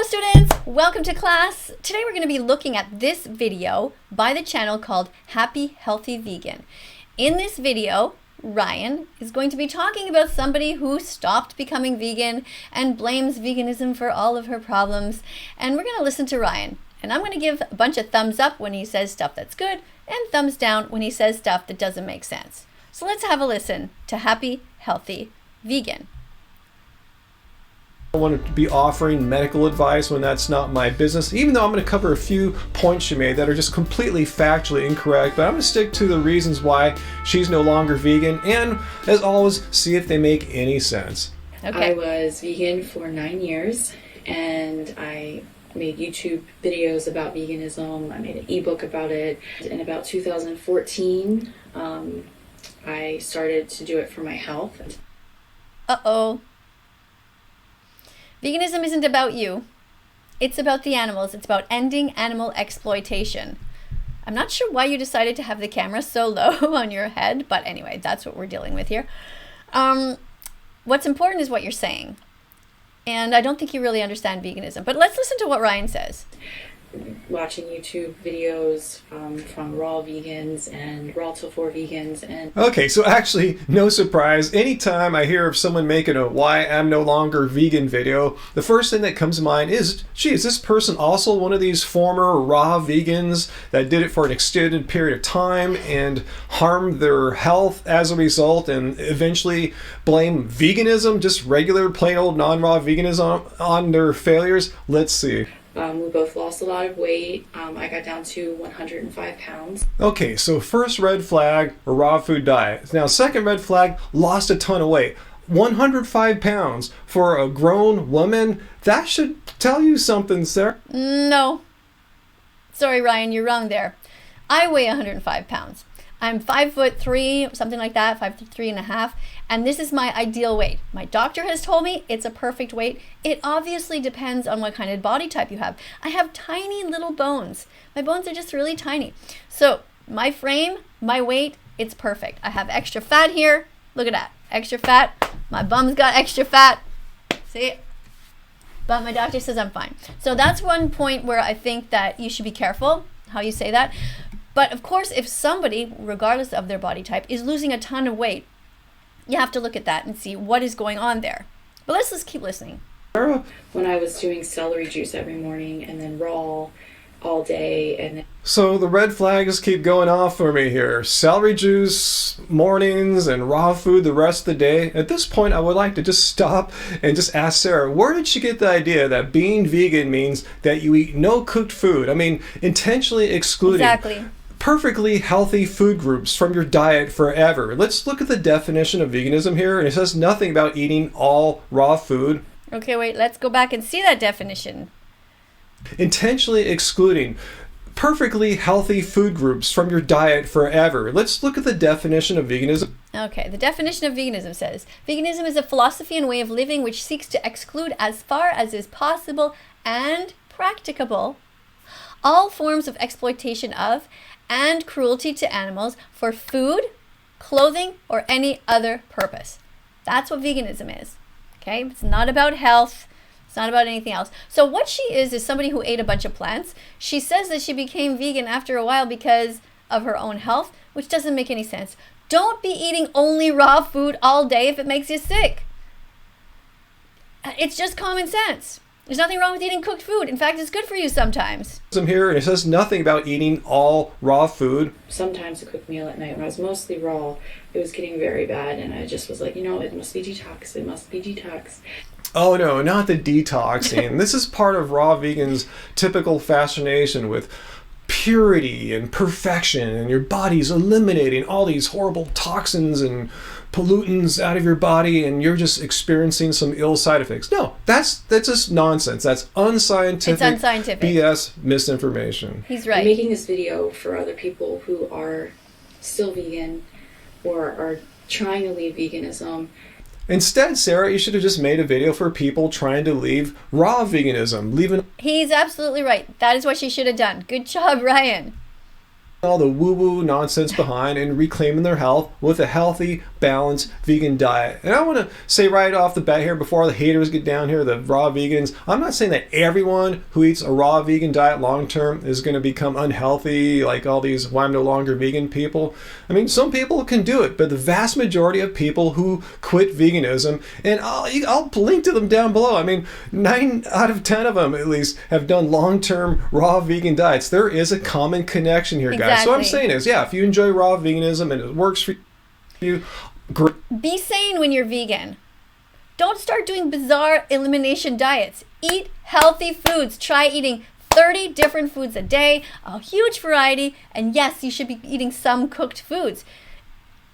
Hello students, welcome to class. Today we're going to be looking at this video by the channel called Happy Healthy Vegan. In this video, Ryan is going to be talking about somebody who stopped becoming vegan and blames veganism for all of her problems. And we're going to listen to Ryan. And I'm going to give a bunch of thumbs up when he says stuff that's good and thumbs down when he says stuff that doesn't make sense. So let's have a listen to Happy Healthy Vegan. I want to be offering medical advice when that's not my business, even though I'm going to cover a few points she made that are just completely factually incorrect, but I'm going to stick to the reasons why she's no longer vegan and, as always, see if they make any sense. Okay. I was vegan for 9 years and I made YouTube videos about veganism. I made an ebook about it. In about 2014, I started to do it for my health. Uh-oh. Veganism isn't about you. It's about the animals. It's about ending animal exploitation. I'm not sure why you decided to have the camera so low on your head, but anyway, that's what we're dealing with here. What's important is what you're saying. And I don't think you really understand veganism, but let's listen to what Ryan says. Watching YouTube videos from raw vegans and raw tofu vegans and Okay, so actually, no surprise, anytime I hear of someone making a why I'm no longer vegan video, the first thing that comes to mind is, gee, is this person also one of these former raw vegans that did it for an extended period of time and harmed their health as a result and eventually blame veganism, just regular plain old non-raw veganism on their failures? Let's see. We both lost a lot of weight. I got down to 105 pounds. Okay, so first red flag, a raw food diet. Now, second red flag, lost a ton of weight. 105 pounds for a grown woman, that should tell you something, sir. No. Sorry, Ryan, you're wrong there. I weigh 105 pounds. I'm 5'3", something like that, 5'3.5", and this is my ideal weight. My doctor has told me it's a perfect weight. It obviously depends on what kind of body type you have. I have tiny little bones. My bones are just really tiny. So my frame, my weight, it's perfect. I have extra fat here. Look at that, extra fat. My bum's got extra fat. See? But my doctor says I'm fine. So that's one point where I think that you should be careful how you say that. But of course, if somebody, regardless of their body type, is losing a ton of weight, you have to look at that and see what is going on there. But let's just keep listening. When I was doing celery juice every morning and then raw all day and then So the red flags keep going off for me here. Celery juice mornings and raw food the rest of the day. At this point, I would like to just stop and just ask Sarah, where did she get the idea that being vegan means that you eat no cooked food? I mean, intentionally excluding perfectly healthy food groups from your diet forever. Let's look at the definition of veganism here, and it says nothing about eating all raw food. Okay, wait, let's go back and see that definition. Intentionally excluding perfectly healthy food groups from your diet forever. Let's look at the definition of veganism. Okay, the definition of veganism says, veganism is a philosophy and way of living which seeks to exclude as far as is possible and practicable all forms of exploitation of and cruelty to animals for food, clothing, or any other purpose. That's what veganism is. Okay, it's not about health. It's not about anything else. So what she is somebody who ate a bunch of plants. She says that she became vegan after a while because of her own health, which doesn't make any sense. Don't be eating only raw food all day if it makes you sick. It's just common sense. There's nothing wrong with eating cooked food. In fact, it's good for you sometimes. I'm here, and it says nothing about eating all raw food. Sometimes a cooked meal at night when I was mostly raw, it was getting very bad, and I just was like, you know, it must be detox. It must be detox. Oh no, not the detoxing. This is part of raw vegans' typical fascination with purity and perfection, and your body's eliminating all these horrible toxins and pollutants out of your body, and you're just experiencing some ill side effects. No, that's just nonsense. That's unscientific. It's unscientific. BS misinformation. He's right. I'm making this video for other people who are still vegan or are trying to leave veganism. Instead, Sarah, you should have just made a video for people trying to leave raw veganism. He's absolutely right. That is what she should have done. Good job, Ryan. All the woo-woo nonsense behind and reclaiming their health with a healthy, balanced vegan diet. And I want to say right off the bat here, before the haters get down here, the raw vegans, I'm not saying that everyone who eats a raw vegan diet long term is going to become unhealthy like all these "why I'm no longer vegan" people. I mean, some people can do it, but the vast majority of people who quit veganism, and I'll link to them down below. I mean, 9 out of 10 of them at least have done long-term raw vegan diets. There is a common connection here, guys. So what I'm saying is, yeah, if you enjoy raw veganism and it works for you, great. Be sane when you're vegan. Don't start doing bizarre elimination diets. Eat healthy foods. Try eating 30 different foods a day, a huge variety, and yes, you should be eating some cooked foods.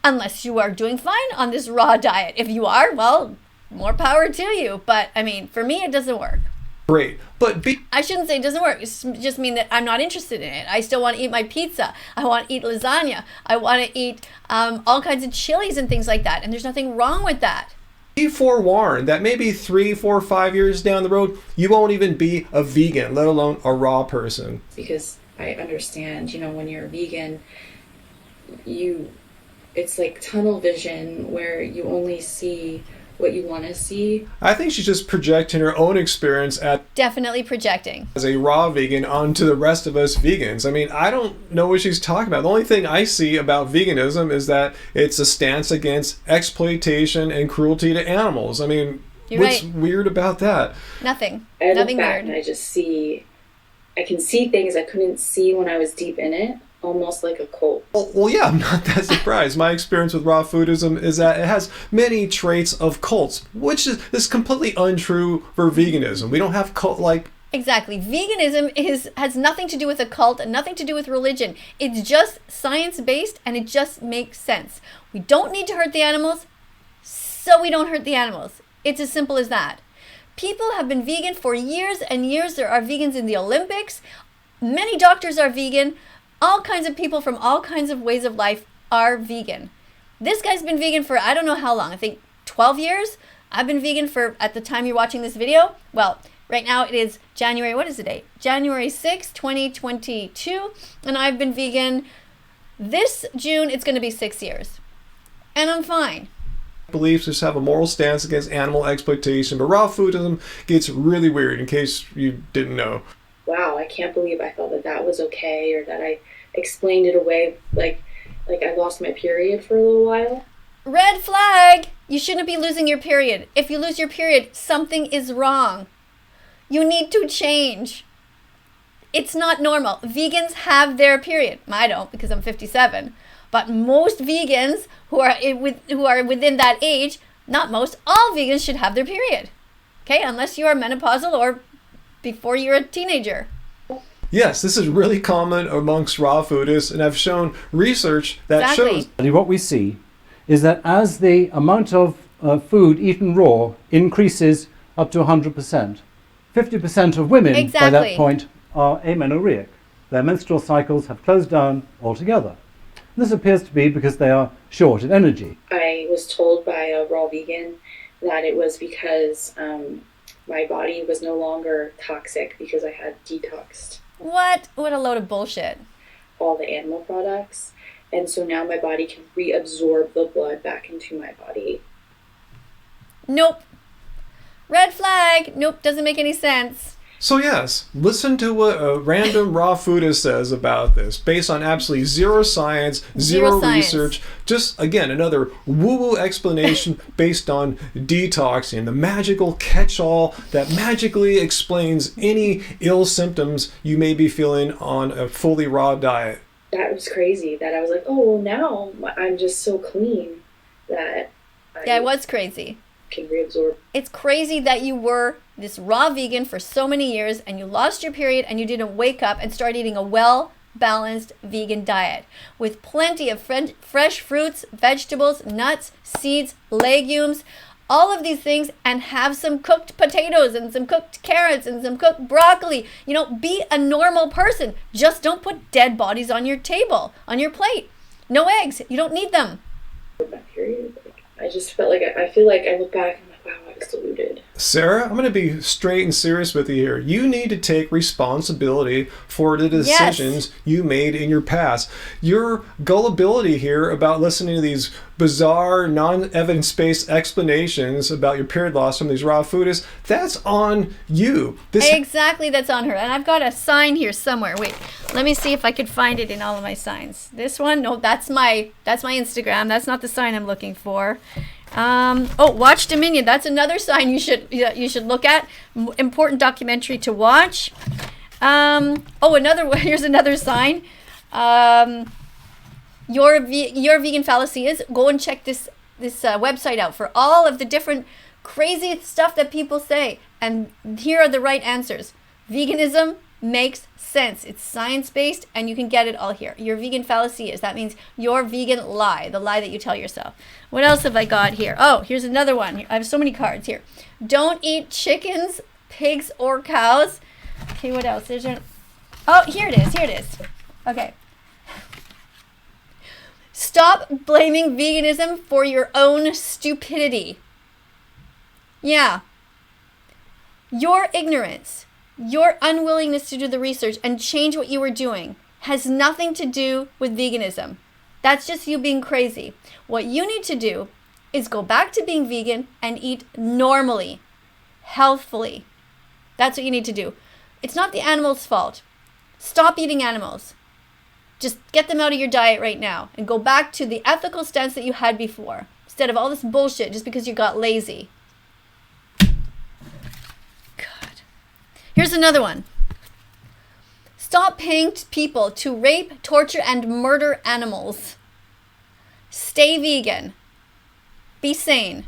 Unless you are doing fine on this raw diet. If you are, well, more power to you. But I mean, for me, it doesn't work. Great. But I shouldn't say it doesn't work. It's just mean that I'm not interested in it. I still want to eat my pizza. I want to eat lasagna. I want to eat all kinds of chilies and things like that. And there's nothing wrong with that. be forewarned that maybe 3, 4, 5 years down the road, you won't even be a vegan, let alone a raw person. Because I understand, when you're a vegan, it's like tunnel vision where you only see what you want to see. I think she's just projecting her own experience Definitely projecting. as a raw vegan onto the rest of us vegans. I mean, I don't know what she's talking about. The only thing I see about veganism is that it's a stance against exploitation and cruelty to animals. I mean, what's weird about that? Nothing. I look Nothing back weird. and I can see things I couldn't see when I was deep in it. Almost like a cult. Well, yeah, I'm not that surprised. My experience with raw foodism is that it has many traits of cults, which is completely untrue for veganism. We don't have cult-like. Exactly. Veganism has nothing to do with a cult and nothing to do with religion. It's just science-based and it just makes sense. We don't need to hurt the animals, so we don't hurt the animals. It's as simple as that. People have been vegan for years and years. There are vegans in the Olympics. Many doctors are vegan. All kinds of people from all kinds of ways of life are vegan. This guy's been vegan for I don't know how long. I think 12 years. I've been vegan for, at the time you're watching this video, well, right now it is January, what is the date? January 6th, 2022. And I've been vegan this June, it's going to be 6 years. And I'm fine. Beliefs just have a moral stance against animal exploitation, but raw foodism gets really weird, in case you didn't know. Wow, I can't believe I thought that was okay, or that I explained it away like I lost my period for a little while. Red flag! You shouldn't be losing your period. If you lose your period, something is wrong. You need to change. It's not normal. Vegans have their period. I don't, because I'm 57. But most vegans who are within that age, not most, all vegans should have their period. Okay, unless you are menopausal or before you're a teenager. Yes, this is really common amongst raw foodists, and I've shown research that shows. What we see is that as the amount of food eaten raw increases up to 100%, 50% of women by that point are amenorrheic. Their menstrual cycles have closed down altogether. This appears to be because they are short in energy. I was told by a raw vegan that it was because my body was no longer toxic because I had detoxed. What? What a load of bullshit. All the animal products. And so now my body can reabsorb the blood back into my body. Nope. Red flag. Nope, doesn't make any sense. So yes, listen to what a random raw foodist says about this, based on absolutely zero science, zero research. Just, again, another woo-woo explanation based on detoxing, the magical catch-all that magically explains any ill symptoms you may be feeling on a fully raw diet. That was crazy, that I was like, oh, well, now I'm just so clean that Yeah, it was crazy. Can reabsorb. It's crazy that you were this raw vegan for so many years and you lost your period and you didn't wake up and start eating a well-balanced vegan diet with plenty of fresh fruits, vegetables, nuts, seeds, legumes, all of these things, and have some cooked potatoes and some cooked carrots and some cooked broccoli. Be a normal person. Just don't put dead bodies on your table, on your plate. No eggs. You don't need them. My period. I just felt like I feel like I look back and I'm like, wow, I was deluded. Sarah, I'm going to be straight and serious with you here. You need to take responsibility for the decisions you made in your past. Your gullibility here about listening to these bizarre, non-evidence-based explanations about your period loss from these raw foodists, that's on you. Exactly, that's on her. And I've got a sign here somewhere. Wait, let me see if I could find it in all of my signs. This one? No, that's my Instagram. That's not the sign I'm looking for. Watch Dominion. That's another sign you should look at. Important documentary to watch. Here's another sign. Your vegan fallacy is, go and check this website out for all of the different crazy stuff that people say. And here are the right answers. Veganism makes sense. It's science-based, and you can get it all here. Your vegan fallacy is, that means your vegan lie, the lie that you tell yourself. What else have I got here? Oh, here's another one. I have so many cards here. Don't eat chickens, pigs, or cows. Okay, what else? Here it is. Okay. Stop blaming veganism for your own stupidity. Yeah. Your ignorance, your unwillingness to do the research and change what you were doing has nothing to do with veganism. That's just you being crazy. What you need to do is go back to being vegan and eat normally, healthfully. That's what you need to do. It's not the animal's fault. Stop eating animals. Just get them out of your diet right now and go back to the ethical stance that you had before, instead of all this bullshit just because you got lazy. God. Here's another one. Stop paying people to rape, torture, and murder animals. Stay vegan. Be sane.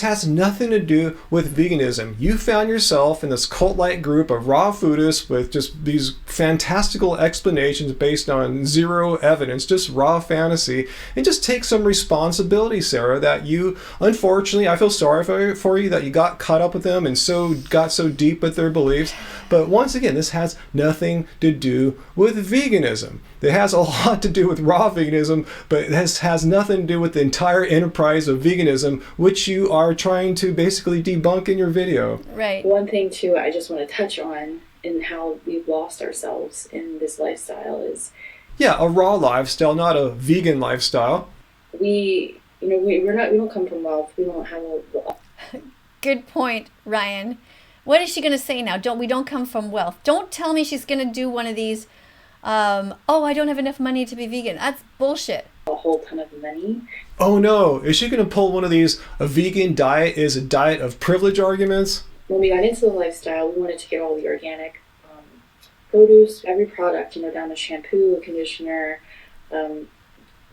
Has nothing to do with veganism. You found yourself in this cult-like group of raw foodists with just these fantastical explanations based on zero evidence, just raw fantasy, and just take some responsibility, Sarah, that you, unfortunately, I feel sorry for you that you got caught up with them and got so deep with their beliefs. But once again, this has nothing to do with veganism. It has a lot to do with raw veganism, but this has nothing to do with the entire enterprise of veganism, which you are trying to basically debunk in your video. Right. One thing, too, I just want to touch on in how we've lost ourselves in this lifestyle is... Yeah, a raw lifestyle, not a vegan lifestyle. We don't come from wealth. We don't have a... Good point, Ryan. What is she going to say now? We don't come from wealth. Don't tell me she's going to do one of these, I don't have enough money to be vegan. That's bullshit. A whole ton of money. Oh no, is she going to pull one of these, a vegan diet is a diet of privilege arguments? When we got into the lifestyle, we wanted to get all the organic produce, every product, down to shampoo, conditioner,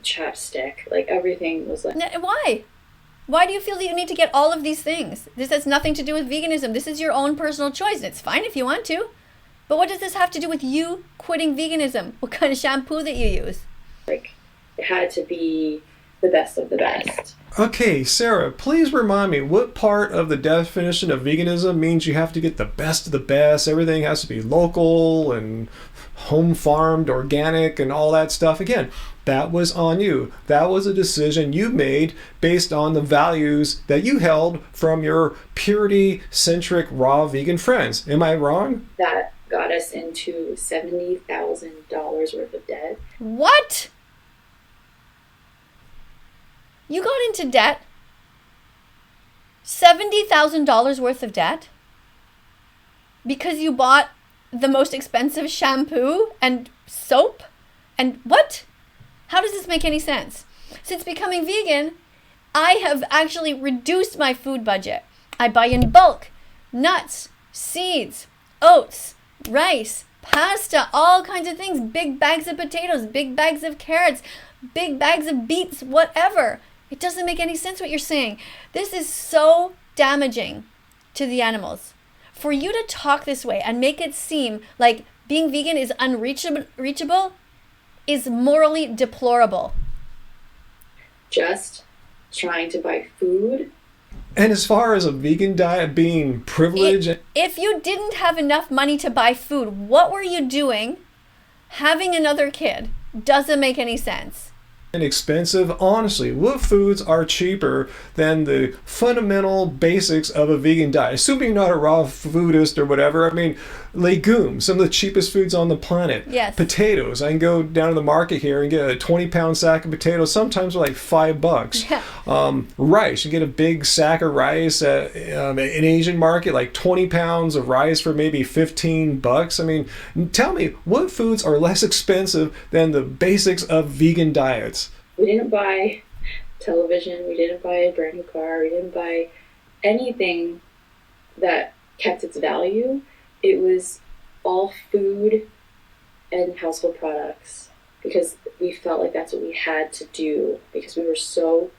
chapstick, like everything was like... Why? Why do you feel that you need to get all of these things? This has nothing to do with veganism. This is your own personal choice, and it's fine if you want to. But what does this have to do with you quitting veganism? What kind of shampoo that you use? Like, it had to be the best of the best. Okay, Sarah, please remind me, what part of the definition of veganism means you have to get the best of the best? Everything has to be local and home farmed, organic, and all that stuff. Again, that was on you. That was a decision you made based on the values that you held from your purity-centric raw vegan friends. Am I wrong? That got us into $70,000 worth of debt. What? You got into debt? $70,000 worth of debt? Because you bought the most expensive shampoo and soap? And what? How does this make any sense? Since becoming vegan, I have actually reduced my food budget. I buy in bulk, nuts, seeds, oats, rice, pasta, all kinds of things, big bags of potatoes, big bags of carrots, big bags of beets, whatever. It doesn't make any sense what you're saying. This is so damaging to the animals. For you to talk this way and make it seem like being vegan is unreachable is morally deplorable. Just trying to buy food. And as far as a vegan diet being privileged... If you didn't have enough money to buy food, what were you doing? Having another kid doesn't make any sense. Expensive. Honestly, what foods are cheaper than the fundamental basics of a vegan diet? Assuming you're not a raw foodist or whatever. I mean, legumes, some of the cheapest foods on the planet. Yes. Potatoes. I can go down to the market here and get a 20-pound sack of potatoes, sometimes for like $5. Yeah. Rice. You get a big sack of rice at an Asian market, like 20 pounds of rice for maybe $15. I mean, tell me, what foods are less expensive than the basics of vegan diets? We didn't buy television, we didn't buy a brand new car, we didn't buy anything that kept its value. It was all food and household products because we felt like that's what we had to do because we were so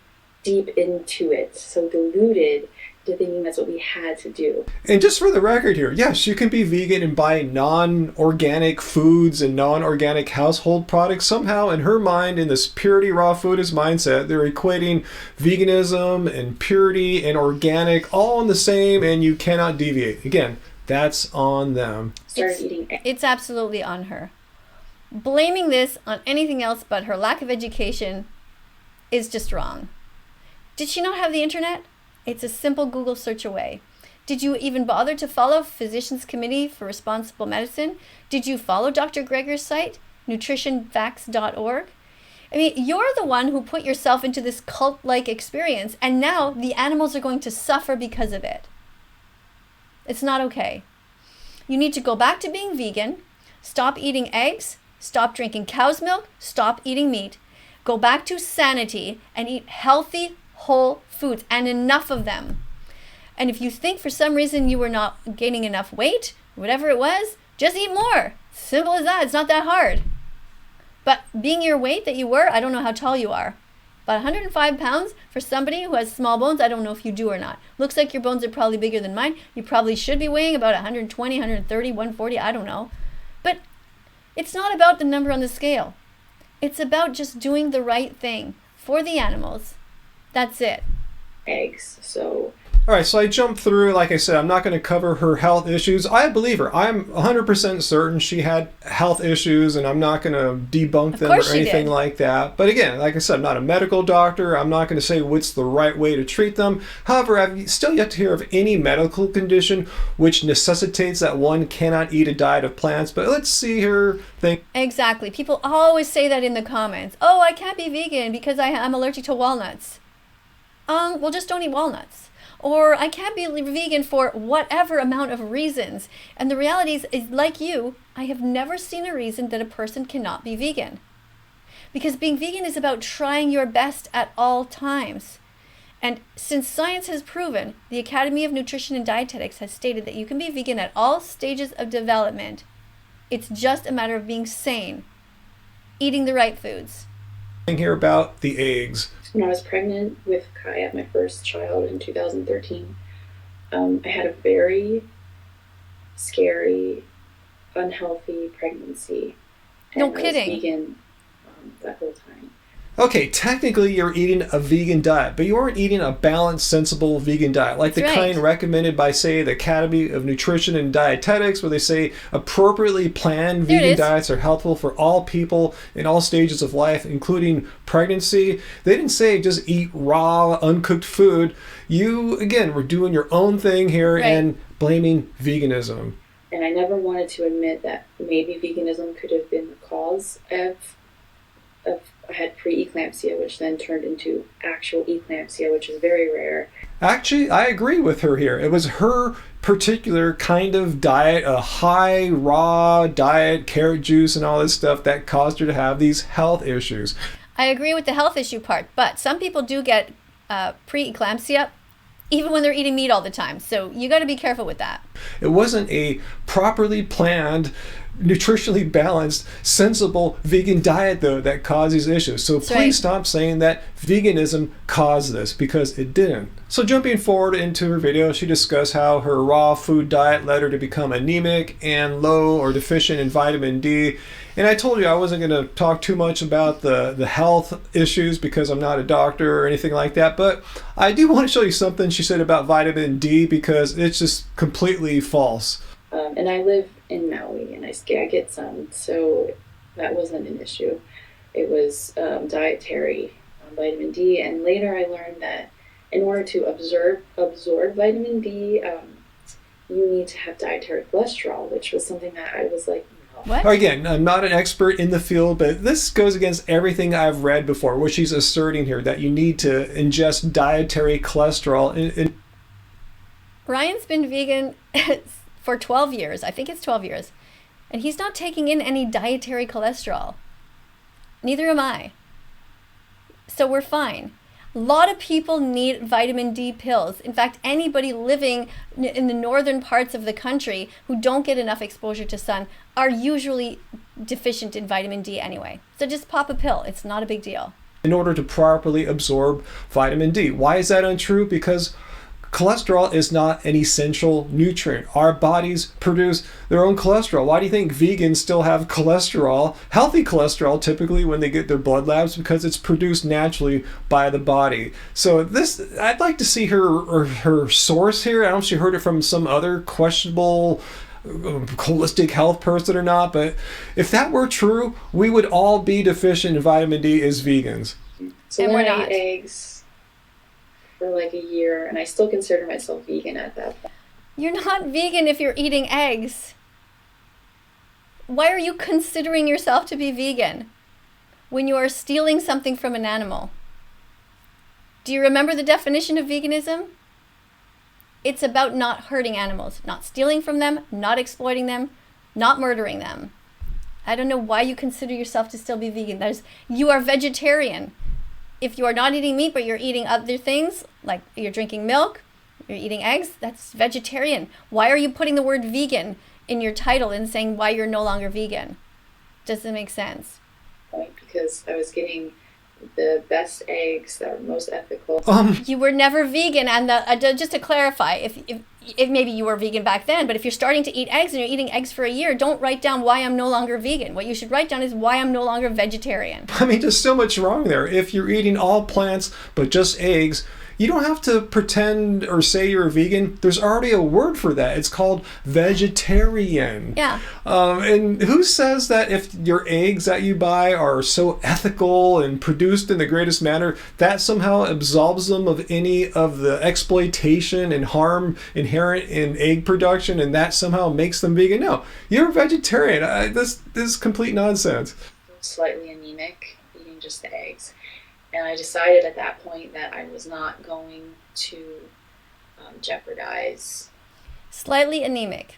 deep into it, so deluded to thinking that's what we had to do. And just for the record here, yes, you can be vegan and buy non-organic foods and non-organic household products. Somehow, in her mind, in this purity raw foodist mindset, they're equating veganism and purity and organic all in the same, and you cannot deviate. Again, that's on them. It's absolutely on her. Blaming this on anything else but her lack of education is just wrong. Did she not have the internet? It's a simple Google search away. Did you even bother to follow Physicians Committee for Responsible Medicine? Did you follow Dr. Greger's site, nutritionfacts.org? I mean, you're the one who put yourself into this cult-like experience, and now the animals are going to suffer because of it. It's not okay. You need to go back to being vegan, stop eating eggs, stop drinking cow's milk, stop eating meat, go back to sanity, and eat healthy, whole foods, and enough of them. And if you think for some reason you were not gaining enough weight, whatever it was, just eat more. Simple as that. It's not that hard. But being your weight that you were, I don't know how tall you are. But 105 pounds for somebody who has small bones, I don't know if you do or not. Looks like your bones are probably bigger than mine. You probably should be weighing about 120, 130, 140, I don't know. But it's not about the number on the scale. It's about just doing the right thing for the animals. That's it. Eggs, so... All right, so I jumped through. Like I said, I'm not going to cover her health issues. I believe her. I'm 100% certain she had health issues, and I'm not going to debunk them or anything like that. But again, like I said, I'm not a medical doctor. I'm not going to say what's the right way to treat them. However, I've still yet to hear of any medical condition which necessitates that one cannot eat a diet of plants. But let's see her think. Exactly. People always say that in the comments. Oh, I can't be vegan because I'm allergic to walnuts. Well, just don't eat walnuts. Or I can't be vegan for whatever amount of reasons. And the reality is like you, I have never seen a reason that a person cannot be vegan. Because being vegan is about trying your best at all times. And since science has proven, the Academy of Nutrition and Dietetics has stated that you can be vegan at all stages of development. It's just a matter of being sane, eating the right foods. Here about the eggs. When I was pregnant with Kaya, my first child in 2013, I had a very scary, unhealthy pregnancy. And no kidding. I was vegan that whole time. Okay, technically you're eating a vegan diet, but you aren't eating a balanced, sensible vegan diet, like the kind recommended by, say, the Academy of Nutrition and Dietetics, where they say appropriately planned vegan diets are helpful for all people in all stages of life, including pregnancy. They didn't say just eat raw, uncooked food. You, again, were doing your own thing here and blaming veganism. And I never wanted to admit that maybe veganism could have been the cause of I had pre-eclampsia, which then turned into actual eclampsia, which is very rare. Actually, I agree with her here. It was her particular kind of diet, a high raw diet, carrot juice and all this stuff that caused her to have these health issues. I agree with the health issue part, but some people do get pre-eclampsia even when they're eating meat all the time. So you got to be careful with that. It wasn't a properly planned, nutritionally balanced, sensible vegan diet, though, that caused these issues. So please stop saying that veganism caused this, because it didn't. So jumping forward into her video, she discussed how her raw food diet led her to become anemic and low or deficient in vitamin D. And I told you I wasn't going to talk too much about the health issues because I'm not a doctor or anything like that. But I do want to show you something she said about vitamin D, because it's just completely false. And I live in Maui, and I get some, so that wasn't an issue. it was dietary vitamin D. And later I learned that in order to absorb vitamin D, you need to have dietary cholesterol, which was something that I was like, no. What? Again, I'm not an expert in the field, but this goes against everything I've read before, which she's asserting here, that you need to ingest dietary cholesterol. Ryan's been vegan for 12 years. I think it's 12 years. And he's not taking in any dietary cholesterol. Neither am I. So we're fine. A lot of people need vitamin D pills. In fact, anybody living in the northern parts of the country who don't get enough exposure to sun are usually deficient in vitamin D anyway. So just pop a pill. It's not a big deal. In order to properly absorb vitamin D. Why is that untrue? Because cholesterol is not an essential nutrient. Our bodies produce their own cholesterol. Why do you think vegans still have cholesterol, healthy cholesterol, typically when they get their blood labs? Because it's produced naturally by the body. So this, I'd like to see her source here. I don't know if she heard it from some other questionable holistic health person or not, but if that were true, we would all be deficient in vitamin D as vegans. So and then we're I not. ate eggs for like a year, and I still consider myself vegan at that point. You're not vegan if you're eating eggs. Why are you considering yourself to be vegan when you are stealing something from an animal? Do you remember the definition of veganism? It's about not hurting animals, not stealing from them, not exploiting them, not murdering them. I don't know why you consider yourself to still be vegan. You are vegetarian. If you are not eating meat, but you're eating other things, like you're drinking milk, you're eating eggs, that's vegetarian. Why are you putting the word vegan in your title and saying why you're no longer vegan? Doesn't make sense. Because I was getting the best eggs that were most ethical. You were never vegan, and just to clarify, if maybe you were vegan back then, but if you're starting to eat eggs and you're eating eggs for a year, don't write down why I'm no longer vegan. What you should write down is why I'm no longer vegetarian. I mean, there's so much wrong there. If you're eating all plants but just eggs, you don't have to pretend or say you're a vegan. There's already a word for that. It's called vegetarian. Yeah. And who says that if your eggs that you buy are so ethical and produced in the greatest manner, that somehow absolves them of any of the exploitation and harm inherent in egg production, and that somehow makes them vegan? No, you're a vegetarian. This is complete nonsense. Slightly anemic, eating just the eggs. And I decided at that point that I was not going to jeopardize. Slightly anemic.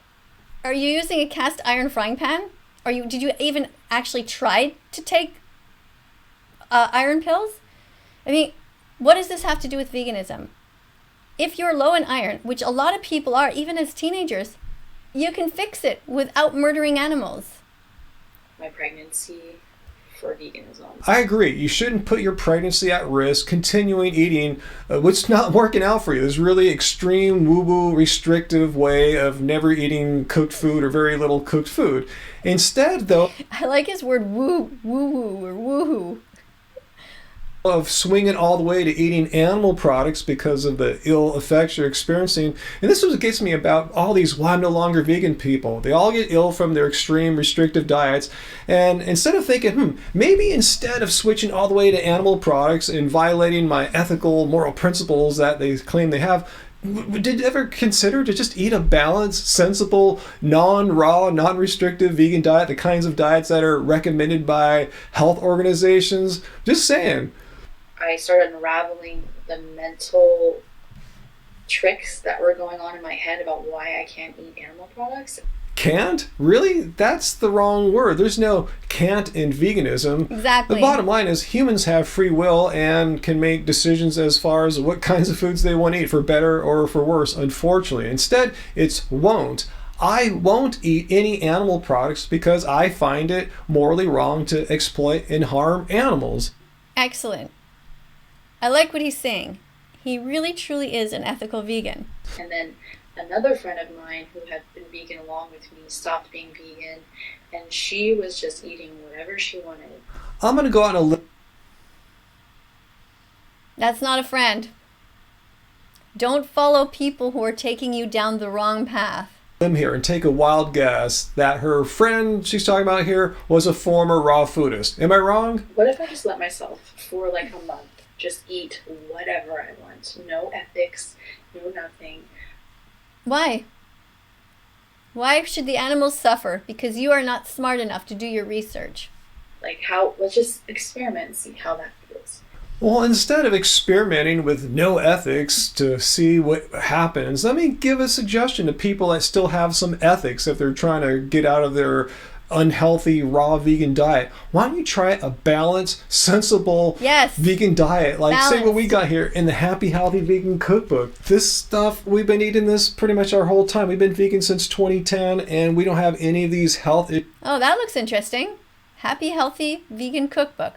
Are you using a cast iron frying pan? Did you even actually try to take iron pills? I mean, what does this have to do with veganism? If you're low in iron, which a lot of people are, even as teenagers, you can fix it without murdering animals. My pregnancy for veganism. I agree. You shouldn't put your pregnancy at risk continuing eating what's not working out for you. This really extreme, woo-woo, restrictive way of never eating cooked food or very little cooked food. Instead, though, I like his word woo-woo or woohoo. Of swinging all the way to eating animal products because of the ill effects you're experiencing. And this is what gets me about all these why I'm no longer vegan people. They all get ill from their extreme restrictive diets. And instead of thinking, maybe instead of switching all the way to animal products and violating my ethical, moral principles that they claim they have, did you ever consider to just eat a balanced, sensible, non-raw, non-restrictive vegan diet, the kinds of diets that are recommended by health organizations? Just saying. I started unraveling the mental tricks that were going on in my head about why I can't eat animal products. Can't? Really? That's the wrong word. There's no can't in veganism. Exactly. The bottom line is humans have free will and can make decisions as far as what kinds of foods they want to eat, for better or for worse, unfortunately. Instead, it's won't. I won't eat any animal products because I find it morally wrong to exploit and harm animals. Excellent. I like what he's saying. He really truly is an ethical vegan. And then another friend of mine who had been vegan along with me stopped being vegan, and she was just eating whatever she wanted. I'm going to go out on a That's not a friend. Don't follow people who are taking you down the wrong path. here and take a wild guess that her friend she's talking about here was a former raw foodist. Am I wrong? What if I just let myself for like a month just eat whatever I want? No ethics, no nothing. Why? Why should the animals suffer? Because you are not smart enough to do your research. Like let's just experiment and see how that feels. Well, instead of experimenting with no ethics to see what happens, let me give a suggestion to people that still have some ethics if they're trying to get out of their unhealthy raw vegan diet. Why don't you try a balanced, sensible vegan diet? Like say what we got here in the Happy Healthy Vegan Cookbook. This stuff, we've been eating this pretty much our whole time. We've been vegan since 2010 and we don't have any of these health issues. Oh, that looks interesting. Happy Healthy Vegan Cookbook.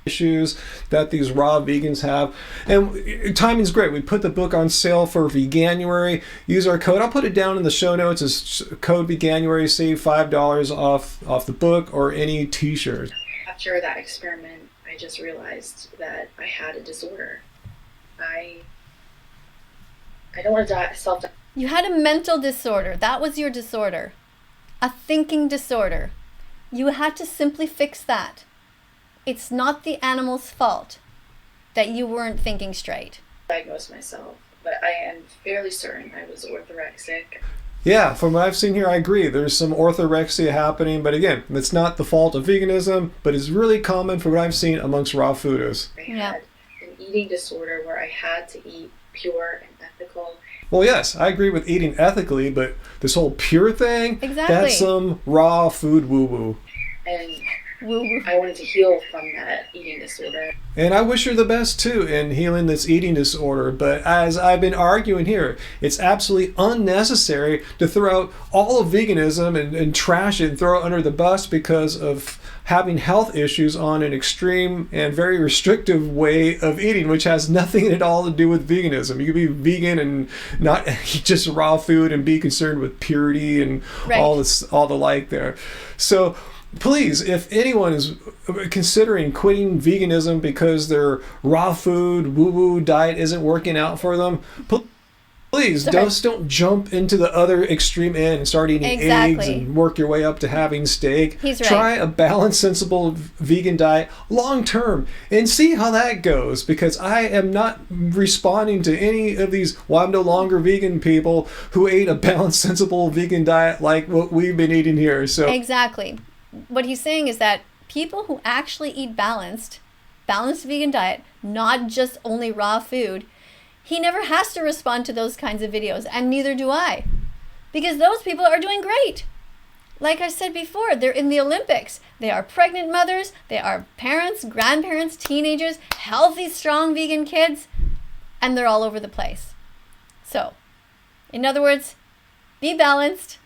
Issues that these raw vegans have, and timing's great. We put the book on sale for Veganuary. Use our code. I'll put it down in the show notes as code Veganuary. Save $5 off the book or any t-shirt. After that experiment, I just realized that I had a disorder. I don't want to die. You had a mental disorder. That was your disorder, a thinking disorder. You had to simply fix that. It's not the animal's fault that you weren't thinking straight. I diagnosed myself, but I am fairly certain I was orthorexic. Yeah, from what I've seen here, I agree. There's some orthorexia happening, but again, it's not the fault of veganism, but it's really common from what I've seen amongst raw foodists. I had an eating disorder where I had to eat pure and ethical. Well, yes, I agree with eating ethically, but this whole pure thing, that's some raw food woo-woo. And I wanted to heal from that eating disorder. And I wish her the best too in healing this eating disorder. But as I've been arguing here, it's absolutely unnecessary to throw out all of veganism and trash it and throw it under the bus because of having health issues on an extreme and very restrictive way of eating, which has nothing at all to do with veganism. You could be vegan and not eat just raw food and be concerned with purity and all the like there. So please, if anyone is considering quitting veganism because their raw food, woo-woo diet isn't working out for them, please don't jump into the other extreme end and start eating eggs and work your way up to having steak. He's right. Try a balanced, sensible vegan diet long term and see how that goes, because I am not responding to any of these I'm no longer vegan people who ate a balanced, sensible vegan diet like what we've been eating here. So exactly. What he's saying is that people who actually eat balanced vegan diet, not just only raw food, he never has to respond to those kinds of videos, and neither do I, because those people are doing great. Like I said before, they're in the Olympics. They are pregnant mothers, they are parents, grandparents, teenagers, healthy, strong vegan kids, and they're all over the place. So, in other words, be balanced.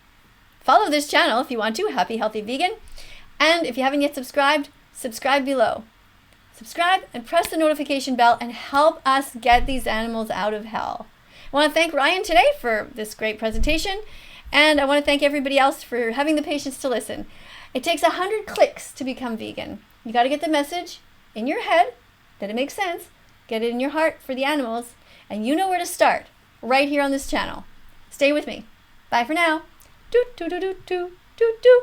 Follow this channel if you want to, Happy Healthy Vegan. And if you haven't yet subscribed, subscribe below. Subscribe and press the notification bell and help us get these animals out of hell. I want to thank Ryan today for this great presentation, and I want to thank everybody else for having the patience to listen. It takes 100 clicks to become vegan. You got to get the message in your head that it makes sense, get it in your heart for the animals, and you know where to start, right here on this channel. Stay with me. Bye for now. Doot, doot, doot, doot, doot, doot.